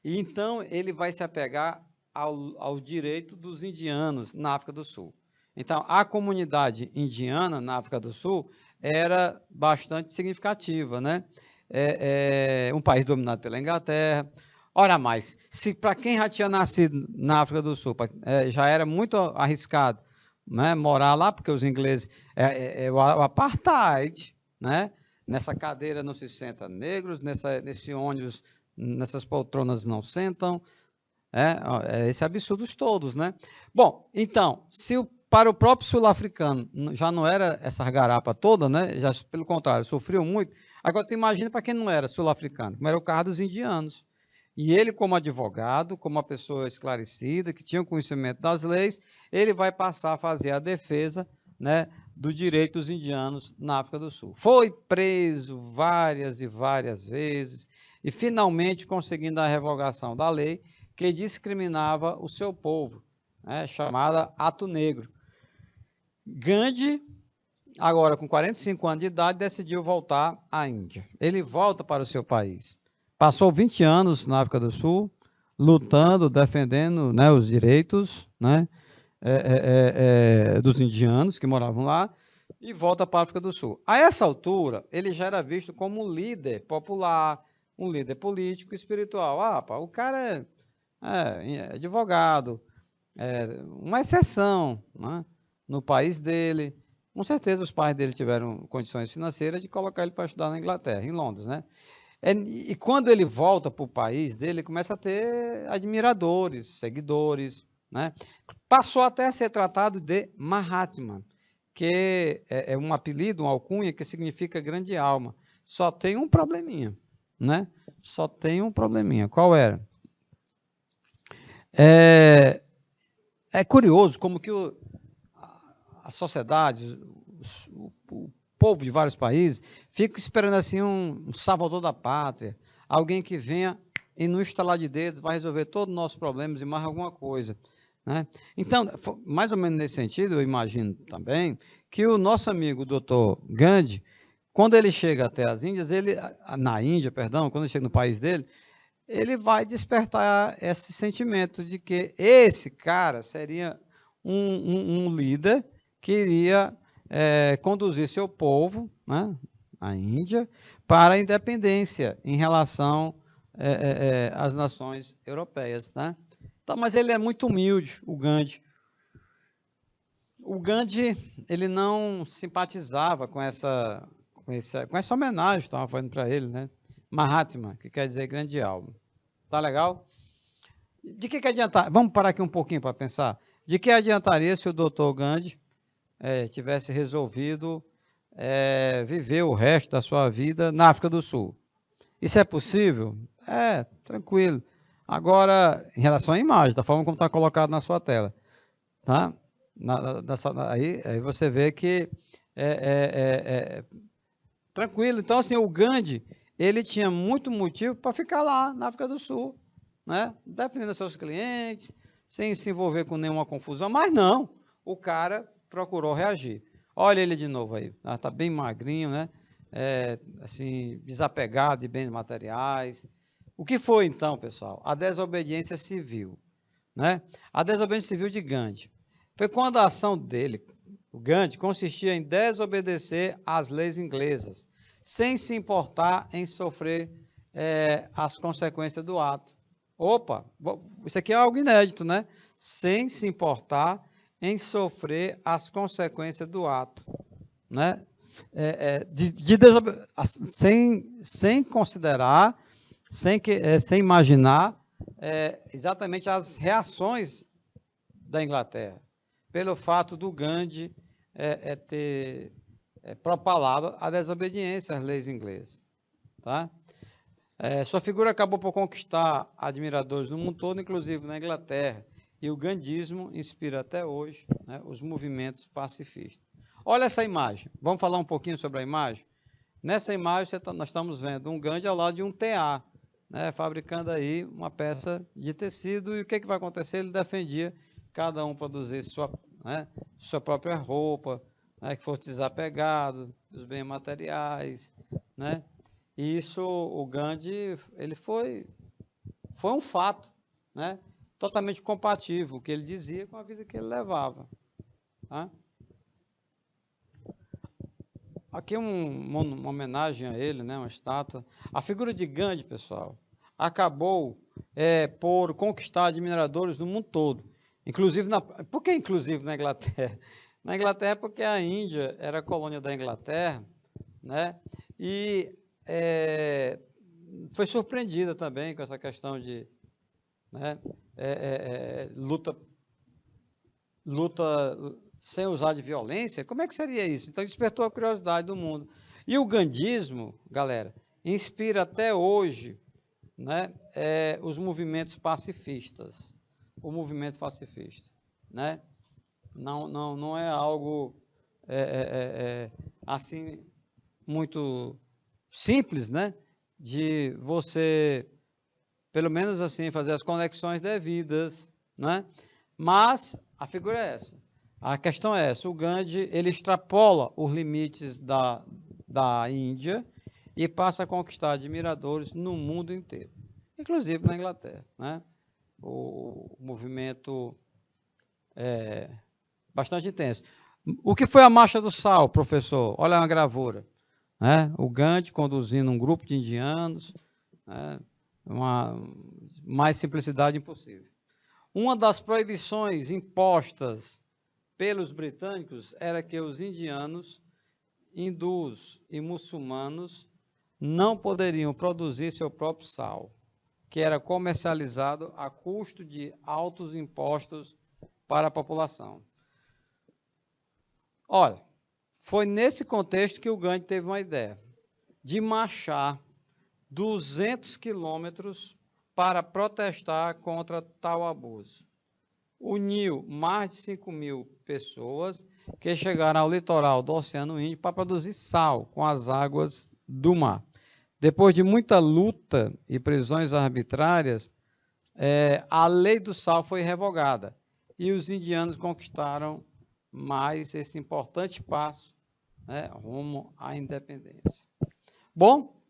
E então ele vai se apegar ao direito dos indianos na África do Sul. Então, a comunidade indiana na África do Sul era bastante significativa, né? um país dominado pela Inglaterra. Ora mais, se para quem já tinha nascido na África do Sul, já era muito arriscado, né, morar lá, porque os ingleses, o apartheid, né? Nessa cadeira não se senta negros, nesse ônibus, nessas poltronas não sentam, esse absurdos todos, né? Bom, então, para o próprio sul-africano já não era essa garapa toda, né? Já, pelo contrário, sofreu muito. Agora, tu imagina para quem não era sul-africano, como era o caso dos indianos. E ele, como advogado, como uma pessoa esclarecida, que tinha conhecimento das leis, ele vai passar a fazer a defesa, né, do direito dos indianos na África do Sul. Foi preso várias e várias vezes e finalmente conseguindo a revogação da lei que discriminava o seu povo, né, chamada Ato Negro. Gandhi, agora com 45 anos de idade, decidiu voltar à Índia. Ele volta para o seu país. Passou 20 anos na África do Sul, lutando, defendendo, né, os direitos, né, dos indianos que moravam lá, e volta para a África do Sul. A essa altura, ele já era visto como um líder popular, um líder político e espiritual. O cara é advogado, uma exceção, né, no país dele. Com certeza os pais dele tiveram condições financeiras de colocar ele para estudar na Inglaterra, em Londres, né? E quando ele volta para o país dele, ele começa a ter admiradores, seguidores, né? Passou até a ser tratado de Mahatma, que é um apelido, uma alcunha, que significa grande alma. Só tem um probleminha, né? Só tem um probleminha. Qual era? É curioso como que a sociedade, o povo de vários países, fica esperando assim um salvador da pátria, alguém que venha e no estalar de dedos vai resolver todos os nossos problemas e mais alguma coisa, né? Então, mais ou menos nesse sentido, eu imagino também que o nosso amigo Dr. Gandhi, quando ele chega até as Índias, na Índia, perdão, quando ele chega no país dele, ele vai despertar esse sentimento de que esse cara seria um líder que iria conduzir seu povo, né, a Índia, para a independência em relação às nações europeias, né? Então, mas ele é muito humilde, o Gandhi. O Gandhi, ele não simpatizava com essa homenagem que estava fazendo para ele, né? Mahatma, que quer dizer grande alma. Tá legal? De que adiantar? Vamos parar aqui um pouquinho para pensar. De que adiantaria se o Dr. Gandhi tivesse resolvido viver o resto da sua vida na África do Sul? Isso é possível? Tranquilo. Agora, em relação à imagem, da forma como está colocado na sua tela, tá? Aí você vê que tranquilo. Então, assim, o Gandhi, ele tinha muito motivo para ficar lá na África do Sul, né? Defendendo seus clientes, sem se envolver com nenhuma confusão, mas não, o cara procurou reagir. Olha ele de novo aí, está bem magrinho, né? Assim, desapegado de bens materiais. O que foi então, pessoal? A desobediência civil, né? A desobediência civil de Gandhi. Foi quando a ação dele, o Gandhi, consistia em desobedecer às leis inglesas, sem se importar em sofrer as consequências do ato. Opa, isso aqui é algo inédito, né? Sem se importar em sofrer as consequências do ato, né? Sem considerar, sem imaginar exatamente as reações da Inglaterra, pelo fato do Gandhi ter propalado a desobediência às leis inglesas, tá? Sua figura acabou por conquistar admiradores no mundo todo, inclusive na Inglaterra, e o gandhismo inspira até hoje, né, os movimentos pacifistas. Olha essa imagem, vamos falar um pouquinho sobre a imagem? Nessa imagem nós estamos vendo um Gandhi ao lado de um TA, né, fabricando aí uma peça de tecido, e o que vai acontecer? Ele defendia cada um produzir sua própria roupa, né, que fosse desapegado dos bens materiais, né? E isso, o Gandhi, ele foi um fato, né? Totalmente compatível o que ele dizia com a vida que ele levava. Tá? aqui uma homenagem a ele, né, uma estátua. A figura de Gandhi, pessoal, acabou por conquistar admiradores no mundo todo. Inclusive, por que inclusive na Inglaterra? Na Inglaterra porque a Índia era colônia da Inglaterra, né? E foi surpreendida também com essa questão de, né, luta sem usar de violência. Como é que seria isso? Então despertou a curiosidade do mundo. E o gandhismo, galera, inspira até hoje, né, os movimentos pacifistas. O movimento pacifista, né? Não é algo assim muito simples, né? De você, pelo menos assim, fazer as conexões devidas, né? Mas a figura é essa. A questão é essa. O Gandhi, ele extrapola os limites da Índia e passa a conquistar admiradores no mundo inteiro, inclusive na Inglaterra, né? O movimento é bastante intenso. O que foi a Marcha do Sal, professor? Olha uma gravura, né? O Gandhi conduzindo um grupo de indianos, né? Mais simplicidade impossível. Uma das proibições impostas pelos britânicos era que os indianos, hindus e muçulmanos não poderiam produzir seu próprio sal, que era comercializado a custo de altos impostos para a população. Olha, foi nesse contexto que o Gandhi teve uma ideia de marchar 200 quilômetros para protestar contra tal abuso. Uniu mais de 5.000 pessoas que chegaram ao litoral do Oceano Índico para produzir sal com as águas do mar. Depois de muita luta e prisões arbitrárias, a lei do sal foi revogada e os indianos conquistaram mais esse importante passo, né, rumo à independência. Bom,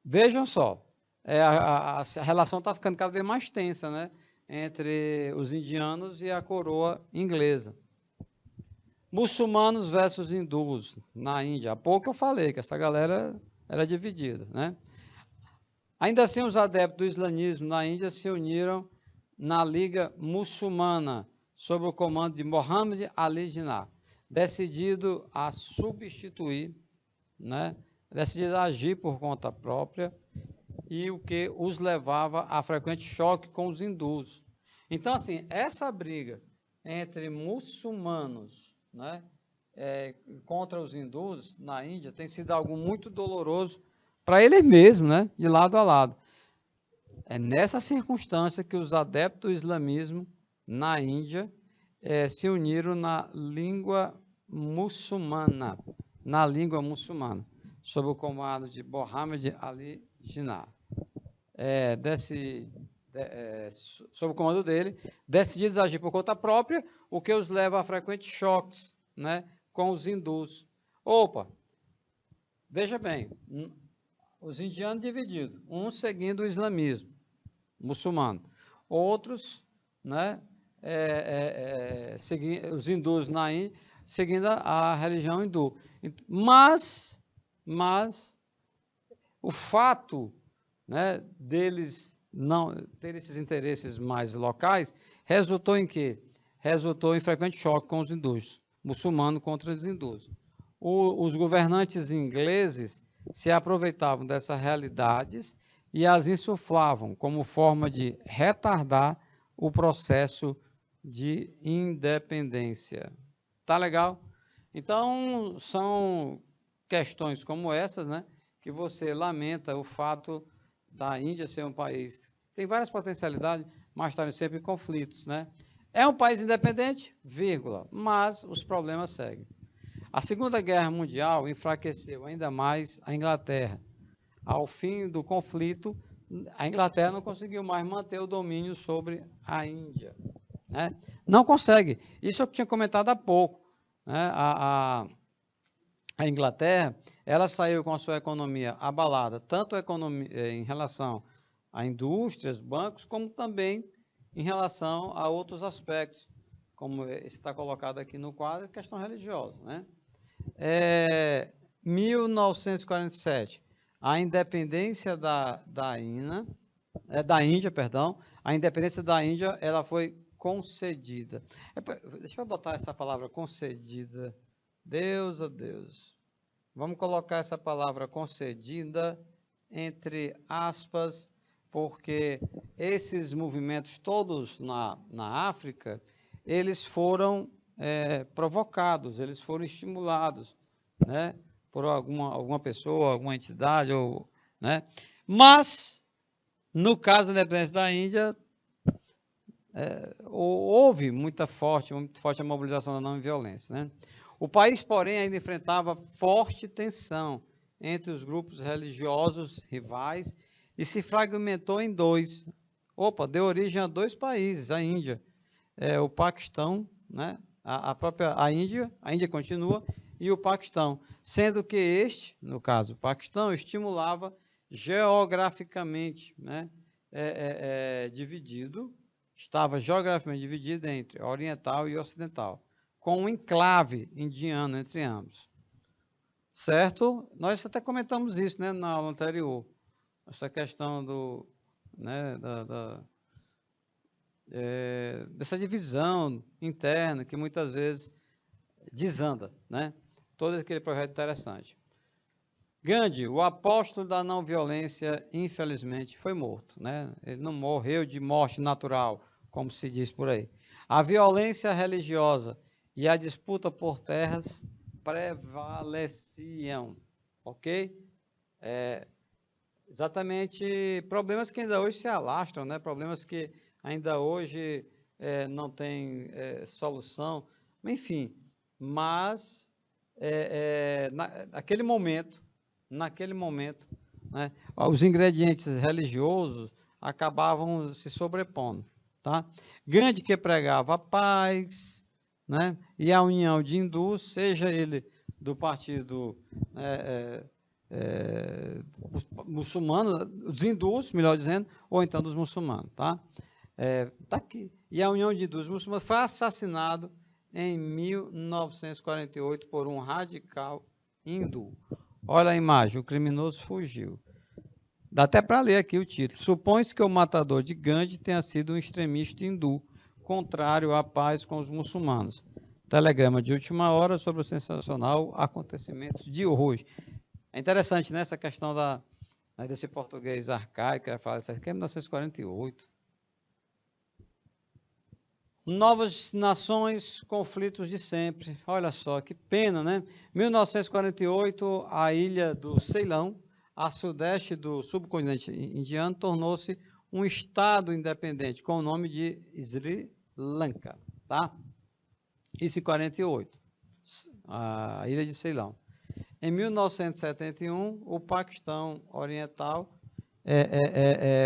vejam só, a relação está ficando cada vez mais tensa, né, entre os indianos e a coroa inglesa. Muçulmanos versus hindus na Índia. Há pouco eu falei que essa galera era dividida, né? Ainda assim, os adeptos do islamismo na Índia se uniram na Liga Muçulmana, sob o comando de Muhammad Ali Jinnah, decidido a substituir, né, decidido a agir por conta própria, e o que os levava a frequente choque com os hindus. Então, assim, essa briga entre muçulmanos, né, contra os hindus na Índia tem sido algo muito doloroso para eles mesmos, né, de lado a lado. É nessa circunstância que os adeptos do islamismo na Índia se uniram na língua muçulmana, sob o comando de Muhammad Ali Jinnah. Sob o comando dele, decididos a agir por conta própria, o que os leva a frequentes choques, né, com os hindus. Opa, veja bem, os indianos divididos, uns seguindo o islamismo muçulmano, outros, né, os hindus na Índia, seguindo a religião hindu. Mas o fato, né, deles não ter esses interesses mais locais, resultou em quê? Resultou em frequente choque com os hindus, muçulmanos contra os hindus. Os governantes ingleses se aproveitavam dessas realidades e as insuflavam como forma de retardar o processo de independência. Tá legal? Então, são questões como essas, né, que você lamenta o fato da Índia ser um país que tem várias potencialidades, mas estarem sempre em conflitos, né? É um país independente, vírgula, mas os problemas seguem. A Segunda Guerra Mundial enfraqueceu ainda mais a Inglaterra. Ao fim do conflito, a Inglaterra não conseguiu mais manter o domínio sobre a Índia, né? Não consegue. Isso eu tinha comentado há pouco, né? A Inglaterra, ela saiu com a sua economia abalada, tanto em relação a indústrias, bancos, como também em relação a outros aspectos, como está colocado aqui no quadro, questão religiosa, né? 1947, a independência da Índia, perdão, a independência da Índia, ela foi concedida. Deixa eu botar essa palavra concedida. Deus, oh Deus. Vamos colocar essa palavra concedida entre aspas, porque esses movimentos todos na África, eles foram provocados, eles foram estimulados, né, por alguma pessoa, alguma entidade, né? Mas, no caso da independência da Índia, houve muito forte a mobilização da não-violência, né? O país, porém, ainda enfrentava forte tensão entre os grupos religiosos rivais e se fragmentou em dois. Deu origem a dois países, a Índia, o Paquistão, né? A Índia continua, e o Paquistão, sendo que este, no caso, o Paquistão, estimulava geograficamente, né? Estava geograficamente dividido entre oriental e ocidental, com um enclave indiano entre ambos. Certo? Nós até comentamos isso, né, na aula anterior. Essa questão dessa divisão interna que muitas vezes desanda, né? Todo aquele projeto interessante. Gandhi, o apóstolo da não violência, infelizmente foi morto, né? Ele não morreu de morte natural, como se diz por aí. A violência religiosa e a disputa por terras prevaleciam, ok? Exatamente, problemas que ainda hoje se alastram, né? Problemas que ainda hoje não tem solução, enfim, mas naquele momento, né, os ingredientes religiosos acabavam se sobrepondo, tá? Gandhi, que pregava a paz, né, e a união de hindus, seja ele do partido muçulmano, dos hindus, melhor dizendo, ou então dos muçulmanos, tá? Tá aqui. E a união de hindus e muçulmanos foi assassinado em 1948 por um radical hindu. Olha a imagem, o criminoso fugiu. Dá até para ler aqui o título. Supõe-se que o matador de Gandhi tenha sido um extremista hindu, contrário à paz com os muçulmanos. Telegrama de última hora sobre o sensacional acontecimentos de hoje. É interessante, né, essa questão desse português arcaico, isso aqui é 1948. Novas nações, conflitos de sempre. Olha só, que pena, né? 1948, a ilha do Ceilão, a sudeste do subcontinente indiano, tornou-se um estado independente, com o nome de Sri Lanka, tá? Isso em 48, a ilha de Ceilão. Em 1971, o Paquistão Oriental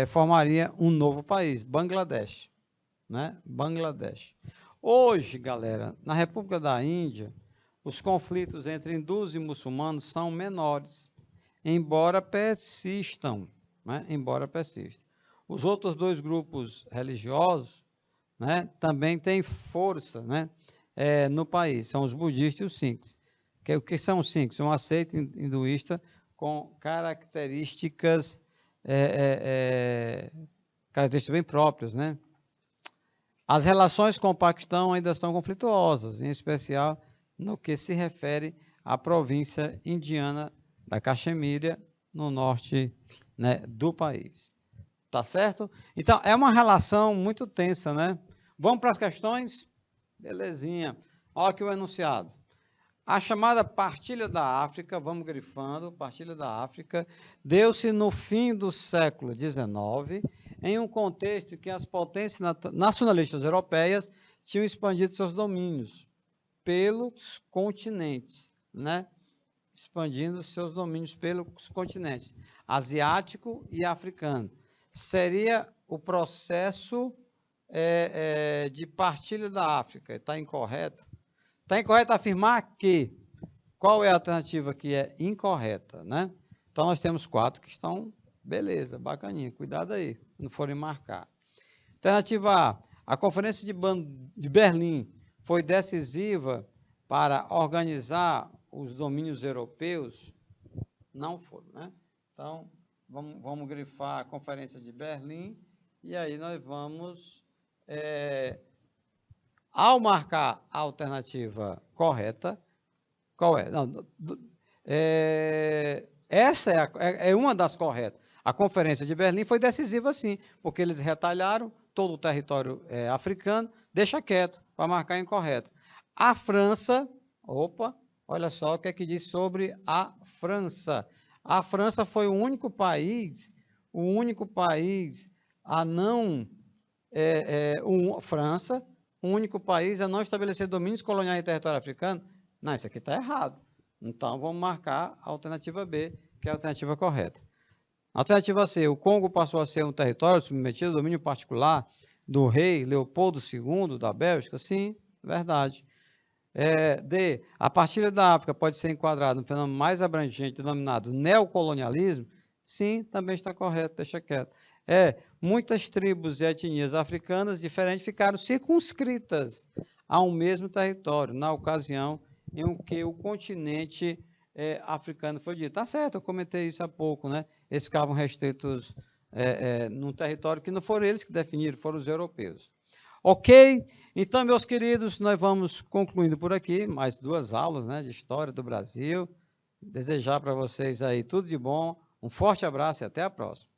formaria um novo país, Bangladesh. Né? Bangladesh. Hoje, galera, na República da Índia, os conflitos entre hindus e muçulmanos são menores, embora persistam, né? Os outros dois grupos religiosos, né, também têm força, né, no país, são os budistas e os sikhs. O que são os sikhs? Uma seita hinduísta com características bem próprias, né? As relações com o Paquistão ainda são conflituosas, em especial no que se refere à província indiana da Caxemira, no norte, né, do país. Tá certo? Então, é uma relação muito tensa, né? Vamos para as questões? Belezinha. Olha aqui o enunciado. A chamada Partilha da África, vamos grifando, Partilha da África, deu-se no fim do século XIX, em um contexto em que as potências nacionalistas europeias tinham expandido seus domínios pelos continentes, né? Expandindo seus domínios pelos continentes, asiático e africano. Seria o processo de partilha da África. Está incorreto? Está incorreto afirmar que. Qual é a alternativa que é incorreta, né? Então, nós temos 4 que estão, beleza, bacaninha, cuidado aí, não forem marcar. Alternativa A Conferência de Berlim foi decisiva para organizar os domínios europeus não foram, né? Então, vamos grifar a Conferência de Berlim, e aí nós vamos, ao marcar a alternativa correta, qual é? Não, essa é uma das corretas. A Conferência de Berlim foi decisiva, sim, porque eles retalharam todo o território africano, deixa quieto, para marcar incorreto. A França, olha só o que é que diz sobre a França. A França foi o único país a não... França, o único país a não estabelecer domínios coloniais em território africano. Não, isso aqui está errado. Então, vamos marcar a alternativa B, que é a alternativa correta. Alternativa C, o Congo passou a ser um território submetido ao domínio particular do rei Leopoldo II da Bélgica? Sim, verdade. D, a partilha da África pode ser enquadrada no fenômeno mais abrangente denominado neocolonialismo? Sim, também está correto, deixa quieto. Muitas tribos e etnias africanas diferentes ficaram circunscritas a um mesmo território, na ocasião em que o continente africano foi dito. Tá certo, eu comentei isso há pouco, né? Eles ficavam restritos num território que não foram eles que definiram, foram os europeus. Ok? Então, meus queridos, nós vamos concluindo por aqui, mais 2 aulas, né, de História do Brasil. Desejar para vocês aí tudo de bom, um forte abraço e até a próxima.